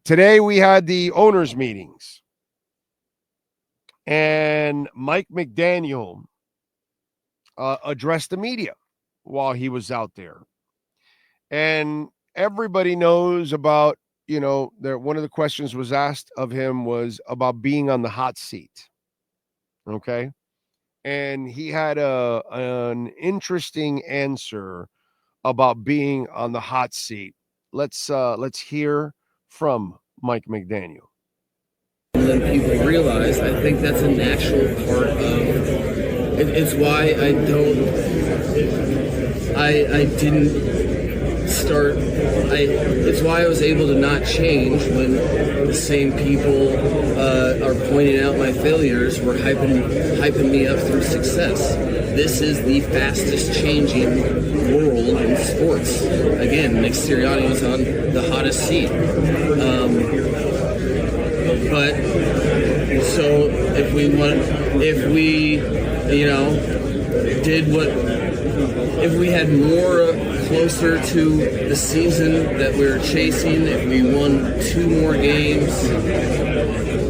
Today we had the owners' meetings, and Mike McDaniel addressed the media while he was out there. And everybody knows about, one of the questions was asked of him was about being on the hot seat. Okay. And he had an interesting answer about being on the hot seat. Let's hear from Mike McDaniel. Than people realize. I think that's a natural part of it's why I didn't start it's why I was able to not change when the same people are pointing out my failures were hyping me up through success. This is the fastest changing world in sports. Again, Nick Sirianni was on the hottest seat. But so if we had more closer to the season that we were chasing, if we won 2 more games,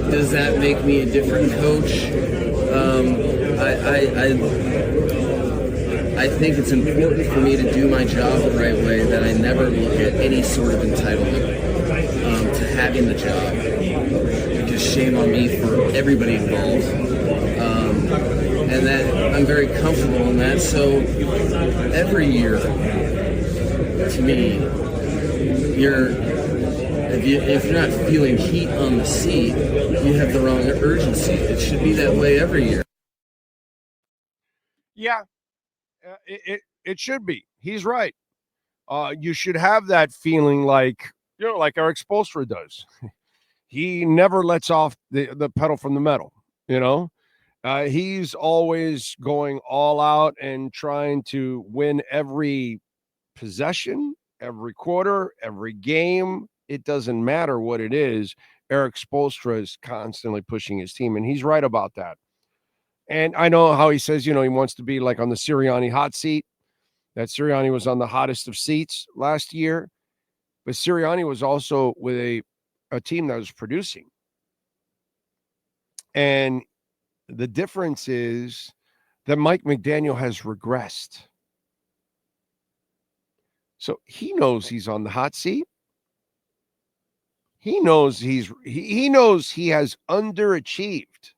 does that make me a different coach? I think it's important for me to do my job the right way, that I never look at any sort of entitlement to having the job. Because shame on me for everybody involved. And that I'm very comfortable in that. So every year, to me, if you're not feeling heat on the seat, you have the wrong urgency. It should be that way every year. Yeah, it should be. He's right. You should have that feeling like Eric Spoelstra does. He never lets off the pedal from the metal, He's always going all out and trying to win every possession, every quarter, every game. It doesn't matter what it is. Eric Spoelstra is constantly pushing his team, and he's right about that. And I know how he says, he wants to be like on the Sirianni hot seat. That Sirianni was on the hottest of seats last year. But Sirianni was also with a team that was producing. And the difference is that Mike McDaniel has regressed. So he knows he's on the hot seat. He knows he knows he has underachieved.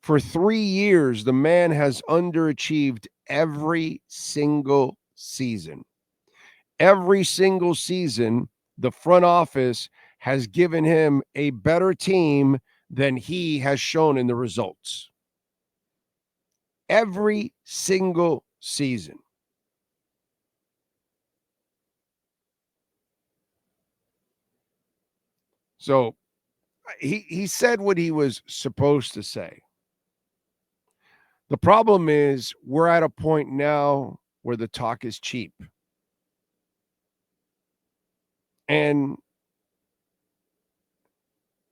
For 3 years, the man has underachieved every single season. Every single season, the front office has given him a better team than he has shown in the results. Every single season. So he said what he was supposed to say. The problem is we're at a point now where the talk is cheap. And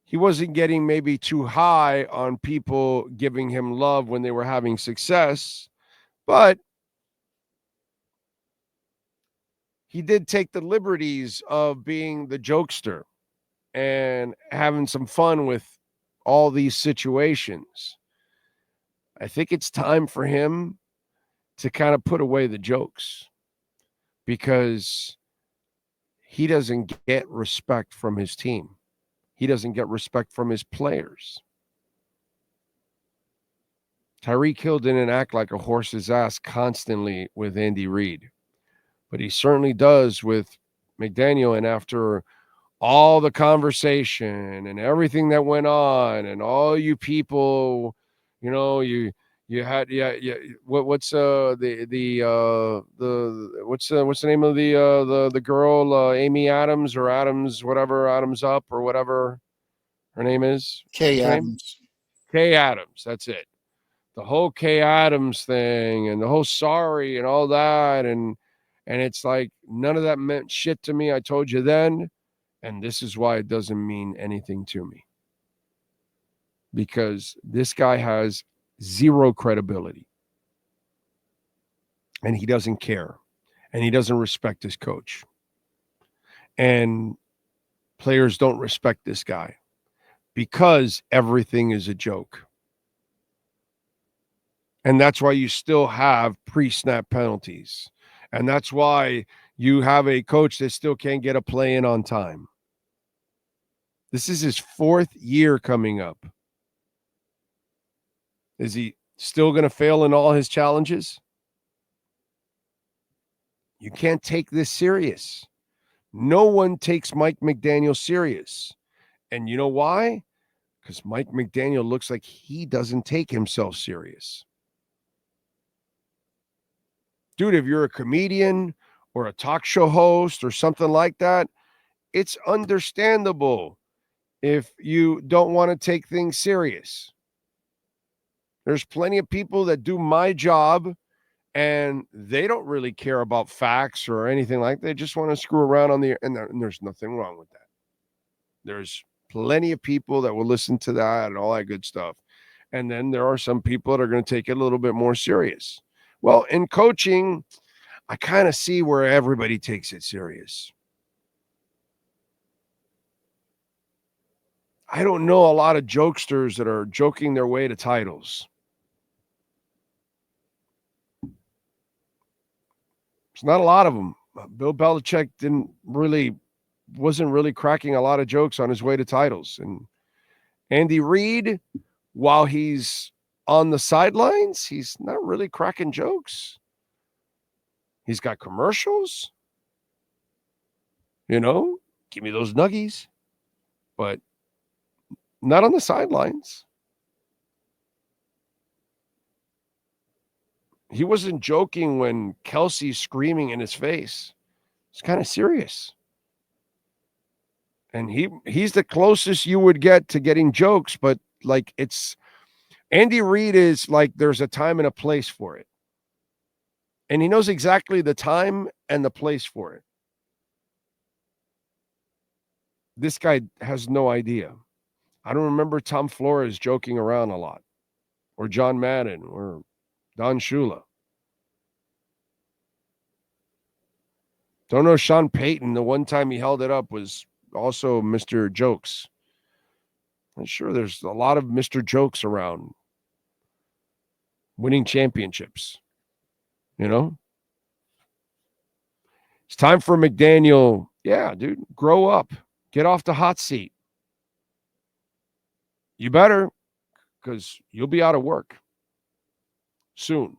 he wasn't getting maybe too high on people giving him love when they were having success, but he did take the liberties of being the jokester and having some fun with all these situations. I think it's time for him to kind of put away the jokes, because he doesn't get respect from his team. He doesn't get respect from his players. Tyreek Hill didn't act like a horse's ass constantly with Andy Reid, but he certainly does with McDaniel. And after all the conversation and everything that went on, and all you people, you had what's the name of the girl, Amy Adams, or Adams, whatever, Adams Up, or whatever her name is. Kay Adams. Kay Adams, that's it. The whole Kay Adams thing and the whole sorry and all that, and it's like none of that meant shit to me. I told you then, and this is why it doesn't mean anything to me. Because this guy has zero credibility. And he doesn't care. And he doesn't respect his coach. And players don't respect this guy because everything is a joke. And that's why you still have pre-snap penalties. And that's why you have a coach that still can't get a play in on time. This is his 4th year coming up. Is he still going to fail in all his challenges? You can't take this serious. No one takes Mike McDaniel serious. And you know why? Because Mike McDaniel looks like he doesn't take himself serious. Dude, if you're a comedian or a talk show host or something like that, it's understandable if you don't want to take things serious. There's plenty of people that do my job and they don't really care about facts or anything like that. They just want to screw around on the, and there's nothing wrong with that. There's plenty of people that will listen to that and all that good stuff. And then there are some people that are going to take it a little bit more serious. Well, in coaching, I kind of see where everybody takes it serious. I don't know a lot of jokesters that are joking their way to titles. There's not a lot of them. Bill Belichick wasn't really cracking a lot of jokes on his way to titles. And Andy Reid, while he's on the sidelines, he's not really cracking jokes. He's got commercials. Give me those nuggies. But not on the sidelines. He wasn't joking when Kelsey's screaming in his face. It's kind of serious. And he's the closest you would get to getting jokes, but like Andy Reid is like there's a time and a place for it. And he knows exactly the time and the place for it. This guy has no idea. I don't remember Tom Flores joking around a lot, or John Madden, or Don Shula. Don't know Sean Payton. The one time he held it up was also Mr. Jokes. I'm sure there's a lot of Mr. Jokes around winning championships. It's time for McDaniel. Yeah, dude, grow up. Get off the hot seat. You better, because you'll be out of work soon.